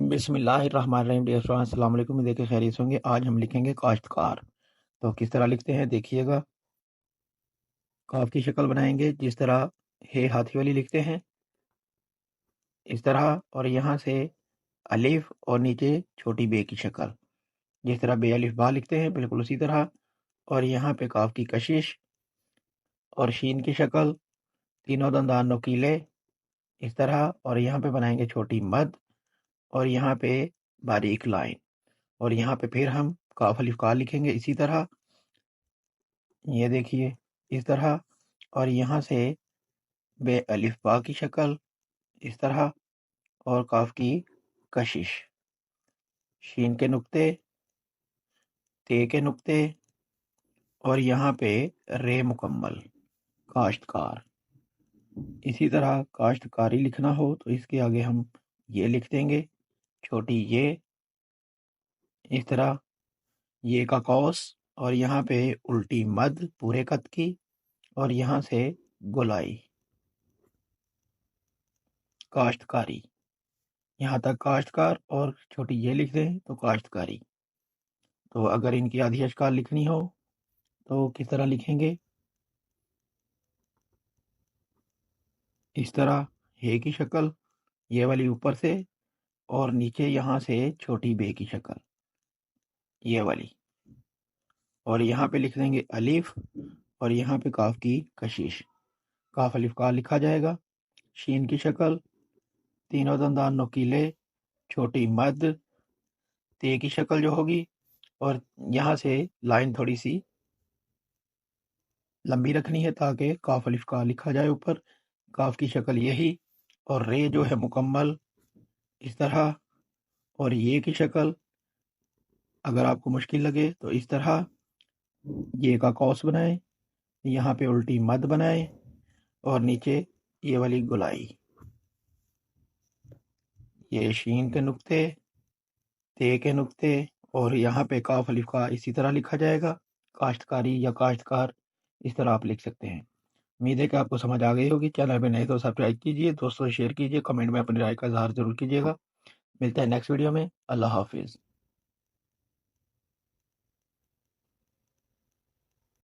बिस्मिल्लाहिर्रहमानिर्रहीम। Dear students, अस्सलाम वालेकुम। उम्मीद है कि खैरियत होंगे। आज हम लिखेंगे काश्तकार। तो किस तरह लिखते हैं देखिएगा। काफ की शक्ल बनाएंगे जिस तरह हे हाथी वाली लिखते हैं, इस तरह। और यहाँ से अलिफ और नीचे छोटी बे की शक्ल, जिस तरह बे अलिफ बा लिखते हैं बिल्कुल उसी तरह। और यहाँ पे काफ की कशिश और शीन की शक्ल, तीनों दंदान नोकीले, इस तरह। और यहाँ पे बनाएंगे छोटी मद, और यहाँ पे बारीक लाइन। और यहाँ पे फिर हम काफ अलिफ का लिखेंगे इसी तरह, ये देखिए इस तरह। और यहाँ से बे अलिफ बा की शक्ल इस तरह, और काफ की कशिश, शीन के नुक्ते, ते के नुक्ते, और यहाँ पे रे मुकम्मल, काश्तकार। इसी तरह काश्तकारी लिखना हो तो इसके आगे हम ये लिख देंगे, छोटी ये, इस तरह, ये का कौस, और यहाँ पे उल्टी मद पूरे कद की, और यहाँ से गोलाई, काश्तकारी। यहाँ तक काश्तकार, और छोटी ये लिख दें तो काश्तकारी। तो अगर इनकी आधी अशकाल लिखनी हो तो किस तरह लिखेंगे, इस तरह हे की शक्ल, ये वाली ऊपर से, और नीचे यहाँ से छोटी बे की शक्ल, ये वाली। और यहाँ पे लिख देंगे अलिफ, और यहाँ पे काफ की कशिश, काफ अलिफ का लिखा जाएगा। शीन की शक्ल, तीनों दंदान नोकीले, छोटी मद, ते की शक्ल जो होगी, और यहाँ से लाइन थोड़ी सी लंबी रखनी है ताकि काफ अलिफ का लिखा जाए ऊपर। काफ की शक्ल यही, और रे जो है मुकम्मल इस तरह। और ये की शक्ल अगर आपको मुश्किल लगे तो इस तरह, ये का कौस बनाएं, यहाँ पे उल्टी मद बनाएं, और नीचे ये वाली गोलाई, ये शीन के नुक्ते, ते के नुक्ते, और यहाँ पे काफ अलिफ का इसी तरह लिखा जाएगा, काश्तकारी या काश्तकार, इस तरह आप लिख सकते हैं। उम्मीद है कि आपको समझ आ गई होगी। चैनल पे नए तो सब्सक्राइब कीजिए, दोस्तों शेयर कीजिए, कमेंट में अपनी राय का इजहार जरूर कीजिएगा। मिलता है नेक्स्ट वीडियो में। अल्लाह हाफिज़।